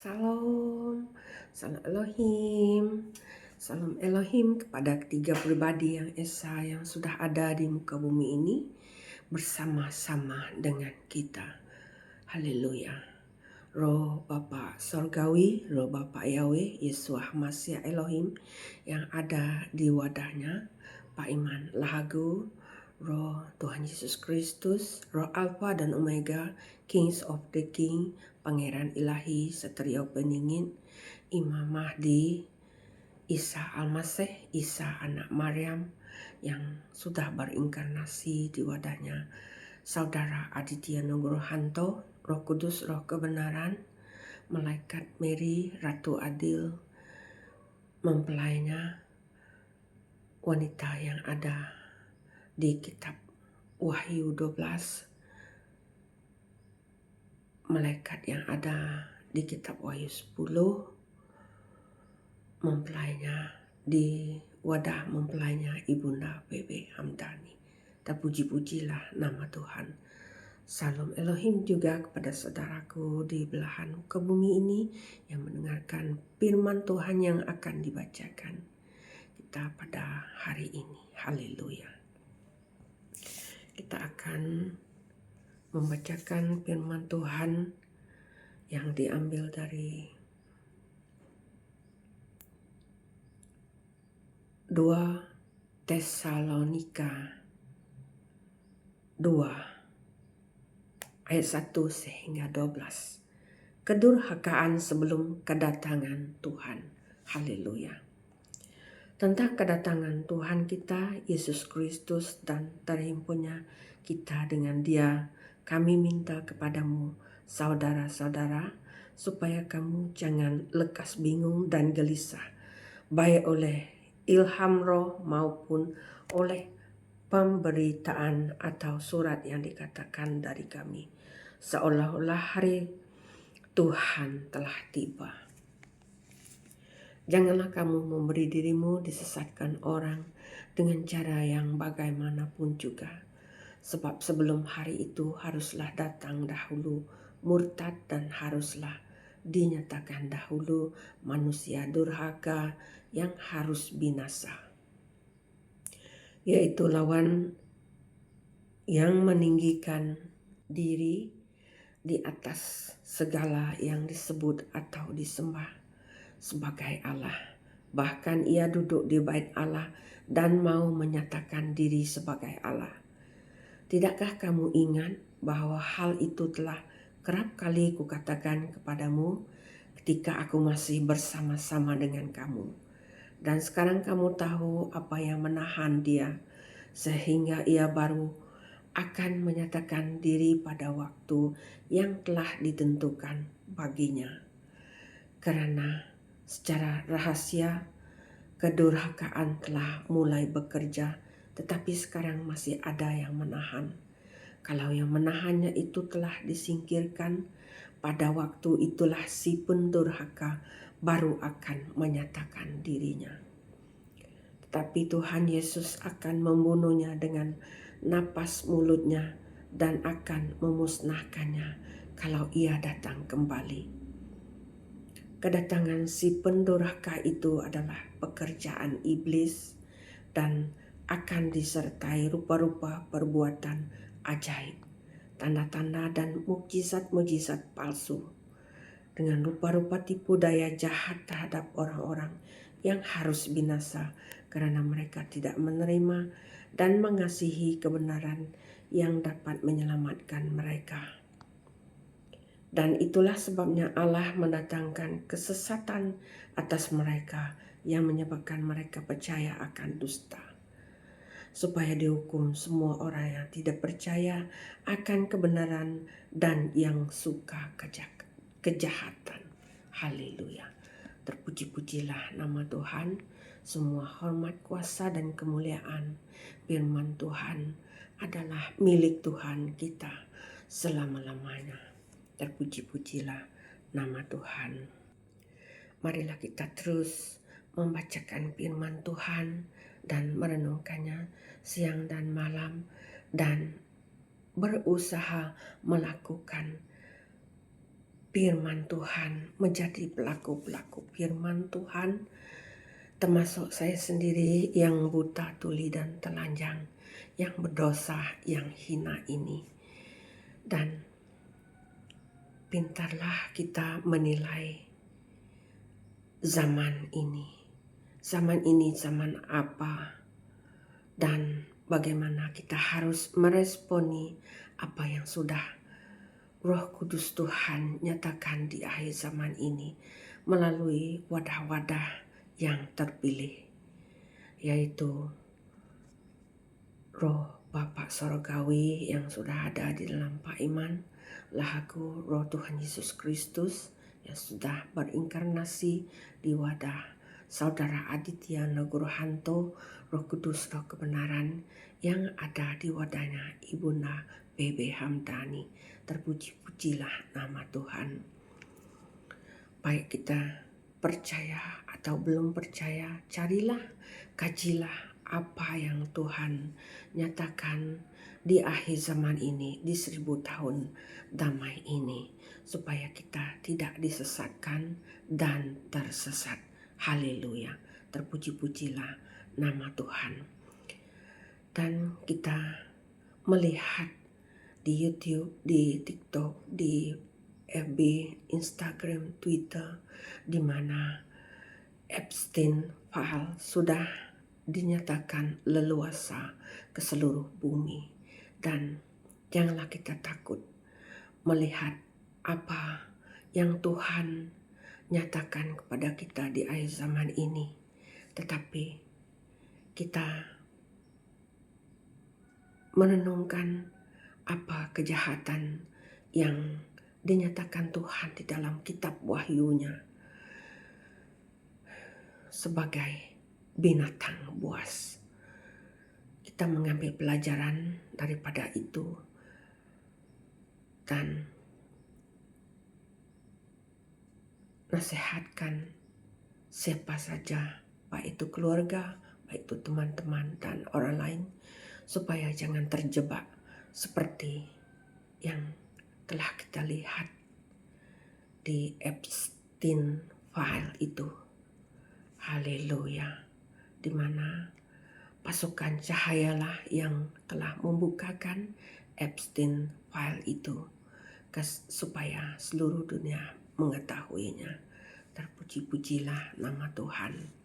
Salam, salam Elohim, salam Elohim kepada ketiga pribadi yang esa yang sudah ada di muka bumi ini bersama-sama dengan kita. Haleluya. Roh Bapa Sorgawi, Roh Bapa Yahweh, Yesus Masih Elohim yang ada di wadahnya, Pak Iman Lahagu, Roh Tuhan Yesus Kristus, Roh Alfa dan Omega, Kings of the King, Pangeran Ilahi, Satria Peningin, Imam Mahdi, Isa Al-Masih, Isa anak Maryam yang sudah berinkarnasi di wadahnya, Saudara Aditya Nugrohanto, Roh Kudus, Roh Kebenaran, Malaikat Mary, Ratu Adil, mempelainya, wanita yang ada di kitab Wahyu 12, malaikat yang ada di kitab Wahyu 10, mempelainya di wadah mempelainya Ibunda PB Hamdani. Terpuji-pujilah nama Tuhan. Salam Elohim juga kepada saudaraku di belahan muka bumi ini yang mendengarkan firman Tuhan yang akan dibacakan kita pada hari ini. Haleluya. Kita akan membacakan firman Tuhan yang diambil dari 2 Tesalonika 2 ayat 1 sehingga 12. Kedurhakaan sebelum kedatangan Tuhan. Haleluya. Tentang kedatangan Tuhan kita Yesus Kristus dan terhimpunnya kita dengan Dia, kami minta kepadamu saudara-saudara supaya kamu jangan lekas bingung dan gelisah, baik oleh ilham roh maupun oleh pemberitaan atau surat yang dikatakan dari kami, seolah-olah hari Tuhan telah tiba. Janganlah kamu memberi dirimu disesatkan orang dengan cara yang bagaimanapun juga. Sebab sebelum hari itu haruslah datang dahulu murtad dan haruslah dinyatakan dahulu manusia durhaka yang harus binasa. Yaitu lawan yang meninggikan diri di atas segala yang disebut atau disembah sebagai Allah. Bahkan ia duduk di bait Allah dan mau menyatakan diri sebagai Allah. Tidakkah kamu ingat bahwa hal itu telah kerap kali kukatakan kepadamu ketika aku masih bersama-sama dengan kamu. Dan sekarang kamu tahu apa yang menahan dia, sehingga ia baru akan menyatakan diri pada waktu yang telah ditentukan baginya. Karena secara rahasia kedurhakaan telah mulai bekerja, tetapi sekarang masih ada yang menahan. Kalau yang menahannya itu telah disingkirkan, pada waktu itulah si pendurhaka baru akan menyatakan dirinya. Tetapi Tuhan Yesus akan membunuhnya dengan napas mulutnya dan akan memusnahkannya kalau ia datang kembali. Kedatangan si pendurhaka itu adalah pekerjaan iblis dan akan disertai rupa-rupa perbuatan ajaib, tanda-tanda dan mukjizat-mukjizat palsu dengan rupa-rupa tipu daya jahat terhadap orang-orang yang harus binasa karena mereka tidak menerima dan mengasihi kebenaran yang dapat menyelamatkan mereka. Dan itulah sebabnya Allah mendatangkan kesesatan atas mereka yang menyebabkan mereka percaya akan dusta, supaya dihukum semua orang yang tidak percaya akan kebenaran dan yang suka kejahatan. Haleluya. Terpuji-pujilah nama Tuhan. Semua hormat, kuasa dan kemuliaan firman Tuhan adalah milik Tuhan kita selama-lamanya. Terpuji-pujilah nama Tuhan. Marilah kita terus membacakan firman Tuhan dan merenungkannya siang dan malam dan berusaha melakukan firman Tuhan, menjadi pelaku-pelaku firman Tuhan, termasuk saya sendiri yang buta, tuli, dan telanjang, yang berdosa, yang hina ini. Dan pintarlah kita menilai zaman ini. Zaman ini zaman apa? Dan bagaimana kita harus meresponi apa yang sudah Roh Kudus Tuhan nyatakan di akhir zaman ini melalui wadah-wadah yang terpilih, yaitu Roh Bapa Sorgawi yang sudah ada di dalam Pak Iman, Lahaku Roh Tuhan Yesus Kristus yang sudah berinkarnasi di wadah Saudara Aditya Nugrohanto, Roh Kudus, Roh Kebenaran yang ada di wadahnya Ibunda BB Hamdani. Terpuji-pujilah nama Tuhan. Baik kita percaya atau belum percaya, carilah, kajilah apa yang Tuhan nyatakan di akhir zaman ini, di 1000 tahun damai ini, supaya kita tidak disesatkan dan tersesat. Haleluya, terpuji-pujilah nama Tuhan. Dan kita melihat di YouTube, di TikTok, di FB, Instagram, Twitter, di mana Epstein file sudah dinyatakan leluasa ke seluruh bumi. Dan janganlah kita takut melihat apa yang Tuhan nyatakan kepada kita di akhir zaman ini. Tetapi kita merenungkan apa kejahatan yang dinyatakan Tuhan di dalam kitab Wahyu-Nya sebagai binatang buas. Kita mengambil pelajaran daripada itu dan nasihatkan siapa saja, baik itu keluarga, baik itu teman-teman dan orang lain, supaya jangan terjebak seperti yang telah kita lihat di Epstein file itu. Haleluya, di mana pasukan cahayalah yang telah membukakan Epstein file itu supaya seluruh dunia mengetahuinya. Terpuji-pujilah nama Tuhan.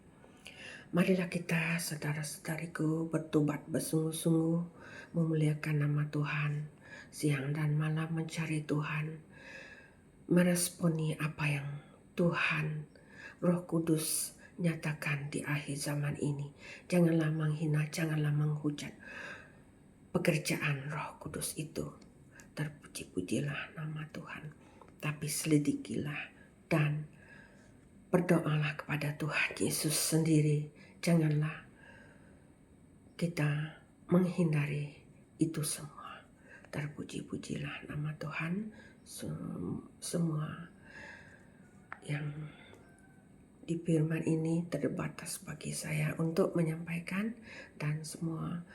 Marilah kita, saudara-saudariku, bertobat bersungguh-sungguh, memuliakan nama Tuhan, siang dan malam mencari Tuhan, meresponi apa yang Tuhan Roh Kudus nyatakan di akhir zaman ini. Janganlah menghina, janganlah menghujat pekerjaan Roh Kudus itu. Terpuji-pujilah nama Tuhan. Tapi selidikilah dan berdoalah kepada Tuhan Yesus sendiri. Janganlah kita menghindari itu semua. Terpuji-pujilah nama Tuhan. Semua yang di firman ini terbatas bagi saya untuk menyampaikan, dan semua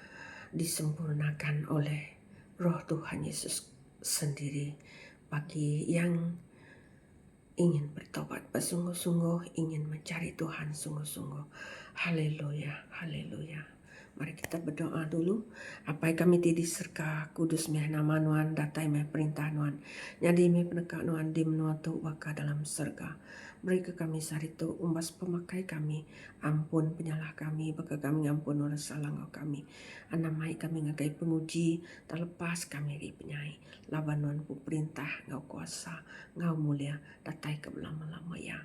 disempurnakan oleh Roh Tuhan Yesus sendiri bagi yang ingin bertobat bersungguh-sungguh, ingin mencari Tuhan sungguh-sungguh. Haleluya, haleluya. Mari kita berdoa dulu. Apai kami tidi serka kudus meh nama nuan, datai meh perintah nuan, nyadi meh penekak nuan di menua tu waka dalam serga. Beri ke kami saritu umbas pemakai kami, ampun penyalah kami, baka kami ngampun orang salah ngau kami. Anamai kami ngagai penguji, terlepas kami ri penyai. Laban nuan pu perintah ngau kuasa, ngau mulia, datai ke lama-lama ya.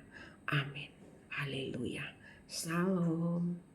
Amin. Haleluya. Salam.